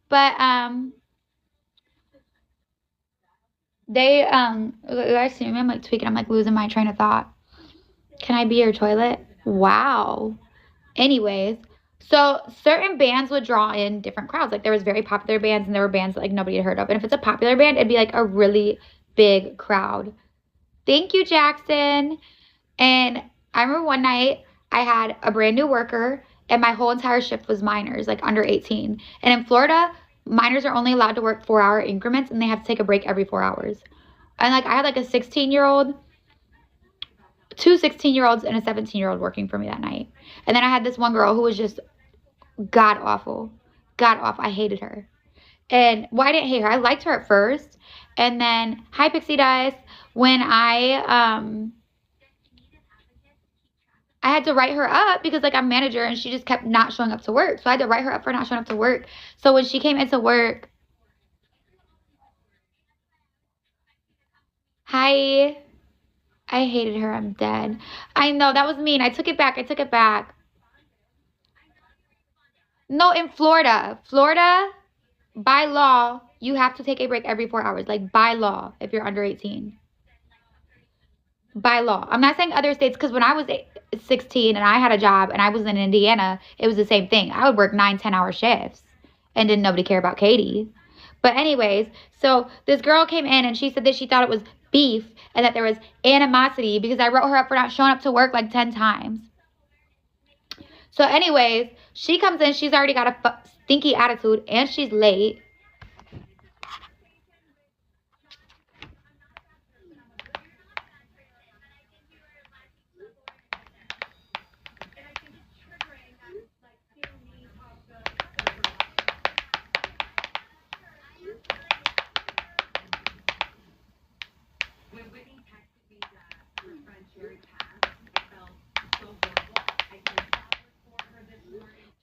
But they you guys see me? I'm like tweaking. I'm like losing my train of thought. Can I be your toilet? Wow. Anyways, so certain bands would draw in different crowds. Like there was very popular bands and there were bands that like nobody had heard of. And if it's a popular band, it'd be like a really big crowd. Thank you, Jackson. And I remember one night I had a brand new worker and my whole entire shift was minors, like under 18. And in Florida, minors are only allowed to work 4-hour increments and they have to take a break every 4 hours. And like I had like a 16-year-old, two 16-year-olds and a 17-year-old working for me that night. And then I had this one girl who was just god awful. God awful. I hated her. And well, I didn't hate her. I liked her at first. And then, hi Pixie Dust. When I had to write her up because like I'm manager and she just kept not showing up to work. So I had to write her up for not showing up to work. So when she came into work, hi. I hated her. I'm dead. I know that was mean. I took it back. I took it back. No, in Florida. Florida, by law, you have to take a break every 4 hours. Like by law, if you're under 18. By law. I'm not saying other states because when I was 16 and I had a job and I was in Indiana, it was the same thing. I would work 9, 10-hour shifts and didn't nobody care about Katie. But anyways, so this girl came in and she said that she thought it was beef and that there was animosity because I wrote her up for not showing up to work like 10 times. So anyways, she comes in, she's already got a stinky attitude and she's late.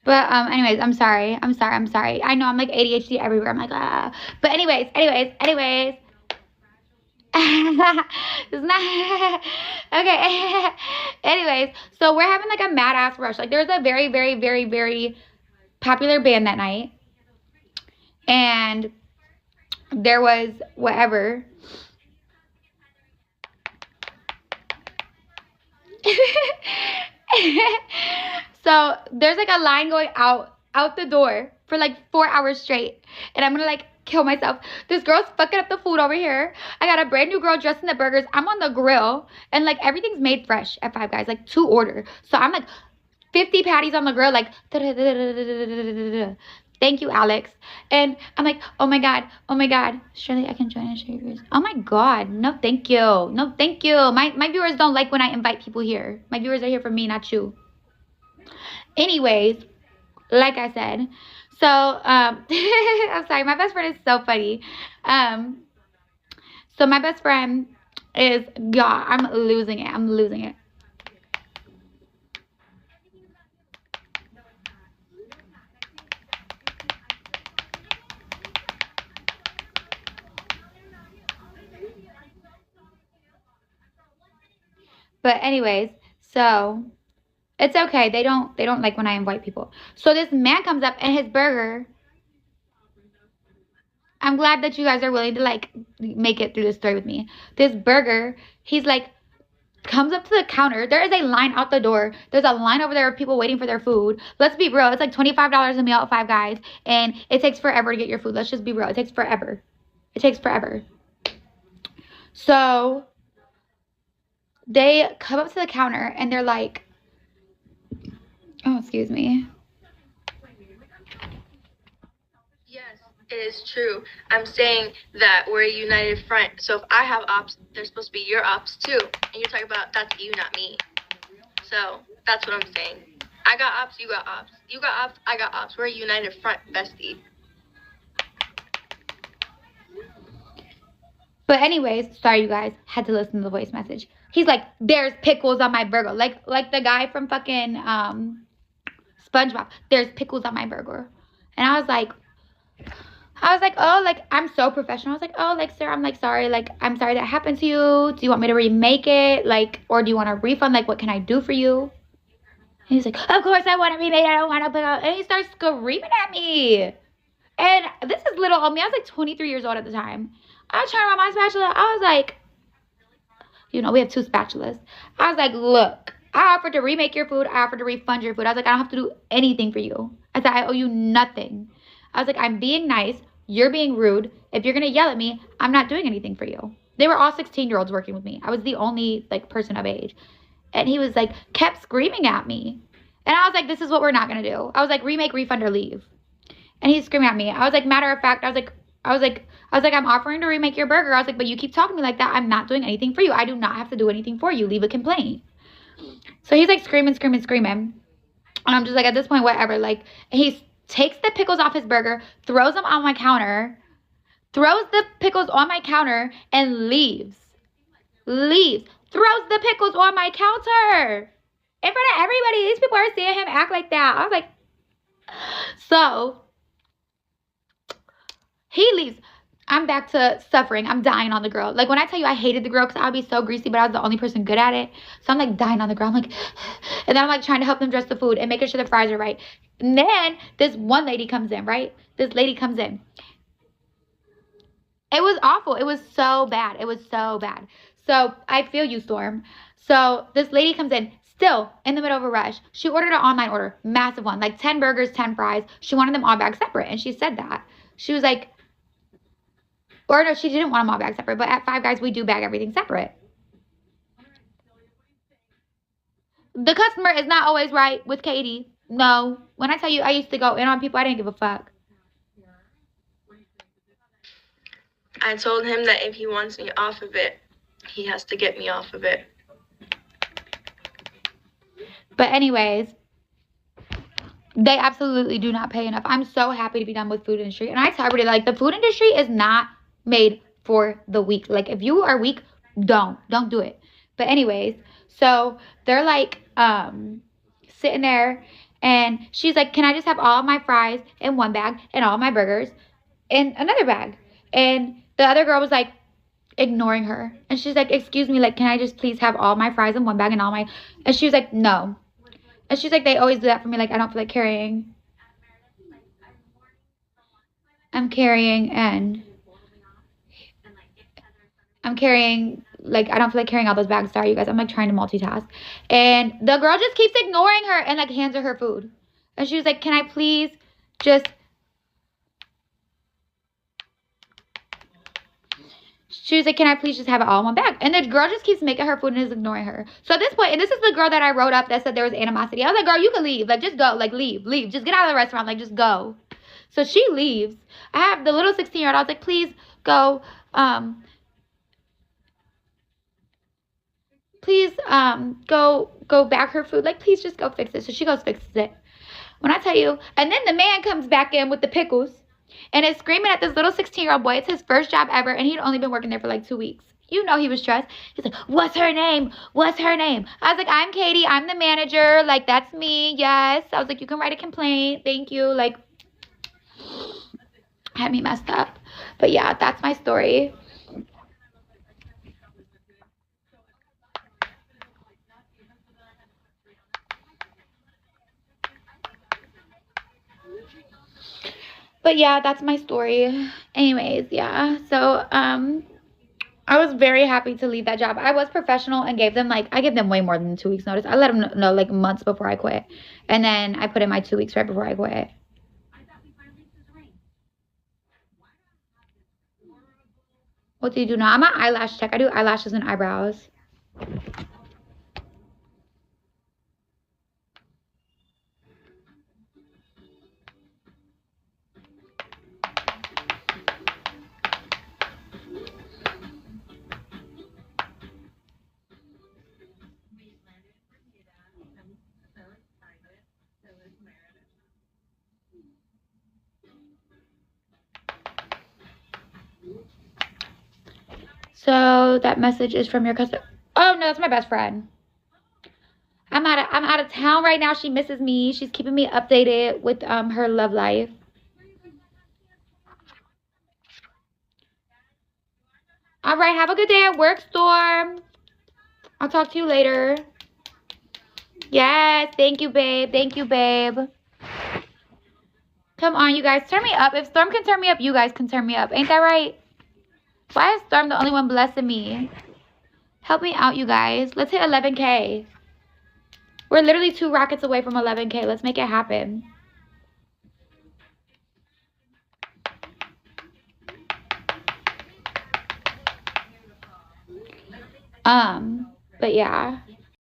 But anyways, I'm sorry. I'm sorry. I'm sorry. I know I'm like ADHD everywhere. I'm like, ah. But anyways. It's not okay. Anyways, so we're having like a mad ass rush. Like there's a very, very, very, very popular band that night. And there was whatever. So there's like a line going out the door for like 4 hours straight. And I'm gonna like kill myself. This girl's fucking up the food over here. I got a brand new girl dressed in the burgers. I'm on the grill and like everything's made fresh at Five Guys, like to order. So I'm like 50 patties on the grill, like thank you, Alex. And I'm like, oh my god, surely I can join and share yours. Oh my god, no thank you. No thank you. My viewers don't like when I invite people here. My viewers are here for me, not you. Anyways, like I said, so I'm sorry, my best friend is so funny. So my best friend is God, I'm losing it. But anyways, so it's okay. They don't like when I invite people. So this man comes up and his burger. I'm glad that you guys are willing to like make it through this story with me. This burger, he's like comes up to the counter. There is a line out the door. There's a line over there of people waiting for their food. Let's be real. It's like $25 a meal at Five Guys and it takes forever to get your food. Let's just be real. It takes forever. It takes forever. So they come up to the counter and they're like, oh, excuse me. Yes, it is true. I'm saying that we're a united front. So if I have ops, they're supposed to be your ops too. And you're talking about that's you, not me. So that's what I'm saying. I got ops, you got ops. You got ops, I got ops. We're a united front, bestie. But anyways, sorry you guys, had to listen to the voice message. He's like, there's pickles on my burger. Like the guy from fucking SpongeBob. There's pickles on my burger. And I was like, oh, like, I'm so professional. I was like, oh, like, sir, I'm like, sorry. Like, I'm sorry that happened to you. Do you want me to remake it? Like, or do you want a refund? Like, what can I do for you? And he's like, of course I want to remake it. I don't want to put out. And he starts screaming at me. And And this is little old me. I was like 23 years old at the time. I was trying to run my spatula. I was like, you know, we have 2 spatulas. I was like, look, I offered to remake your food. I offered to refund your food. I was like, I don't have to do anything for you. I said, I owe you nothing. I was like, I'm being nice. You're being rude. If you're going to yell at me, I'm not doing anything for you. They were all 16-year-olds working with me. I was the only, like, person of age. And he was like, kept screaming at me. And I was like, this is what we're not going to do. I was like, remake, refund, or leave. And he's screaming at me. I was like, matter of fact, I was like, I'm offering to remake your burger. I was like, but you keep talking to me like that. I'm not doing anything for you. I do not have to do anything for you. Leave a complaint. So he's like screaming. And I'm just like, at this point, whatever. Like, he takes the pickles off his burger, throws them on my counter, throws the pickles on my counter, and leaves. Throws the pickles on my counter in front of everybody. These people are seeing him act like that. I was like, so he leaves. I'm back to suffering. I'm dying on the grill. Like, when I tell you I hated the grill because I would be so greasy, but I was the only person good at it. So I'm like dying on the grill. I'm like, and then I'm like trying to help them dress the food and making sure the fries are right. And then this one lady comes in, right? This lady comes in. It was awful. It was so bad. So I feel you, Storm. So this lady comes in, still in the middle of a rush. She ordered an online order, massive one, like 10 burgers, 10 fries. She wanted them all bagged separate. And she said that. She was like, or no, she didn't want them all bagged separate. But at Five Guys, we do bag everything separate. The customer is not always right with Katie. No. When I tell you I used to go in on people, I didn't give a fuck. I told him that if he wants me off of it, he has to get me off of it. But anyways, they absolutely do not pay enough. I'm so happy to be done with food industry. And I tell everybody, like, the food industry is not made for the weak. Like, if you are weak, don't do it. But anyways, so they're like sitting there, and she's like, can I just have all my fries in one bag and all my burgers in another bag? And the other girl was like ignoring her, and she's like, excuse me, like, can I just please have all my fries in one bag and all my, and she was like, no. And she's like, they always do that for me. Like, I don't feel like carrying. I'm carrying, like, I don't feel like carrying all those bags. Sorry, you guys. I'm, like, trying to multitask. And the girl just keeps ignoring her and, like, hands her her food. And she was like, can I please just... She was like, can I please just have it all in one bag? And the girl just keeps making her food and is ignoring her. So at this point, and this is the girl that I wrote up that said there was animosity. I was like, girl, you can leave. Like, just go. Like, leave. Just get out of the restaurant. Like, just go. So she leaves. I have the little 16-year-old. I was like, please go. Please go back her food. Like, please just go fix it. So she goes fixes it. When I tell you, and then the man comes back in with the pickles. And is screaming at this little 16-year-old boy. It's his first job ever, and he'd only been working there for like 2 weeks. You know he was stressed. He's like, what's her name? I was like, I'm Katie. I'm the manager. Like, that's me. Yes. I was like, you can write a complaint. Thank you. Like, had me messed up. But yeah, that's my story. But yeah, that's my story. Anyways, yeah. So, I was very happy to leave that job. I was professional and gave them, like, I gave them way more than 2 weeks notice. I let them know, like, months before I quit. And then I put in my 2 weeks right before I quit. What do you do now? I'm an eyelash tech. I do eyelashes and eyebrows. So that message is from your customer. Oh no, that's my best friend. I'm out of town right now. She misses me. She's keeping me updated with her love life. All right, have a good day at work, Storm. I'll talk to you later. Yes, thank you, babe. Come on, you guys. Turn me up. If Storm can turn me up, you guys can turn me up. Ain't that right? Why is Storm the only one blessing me? Help me out, you guys. Let's hit 11K. We're literally 2 rockets away from 11K. Let's make it happen. But yeah.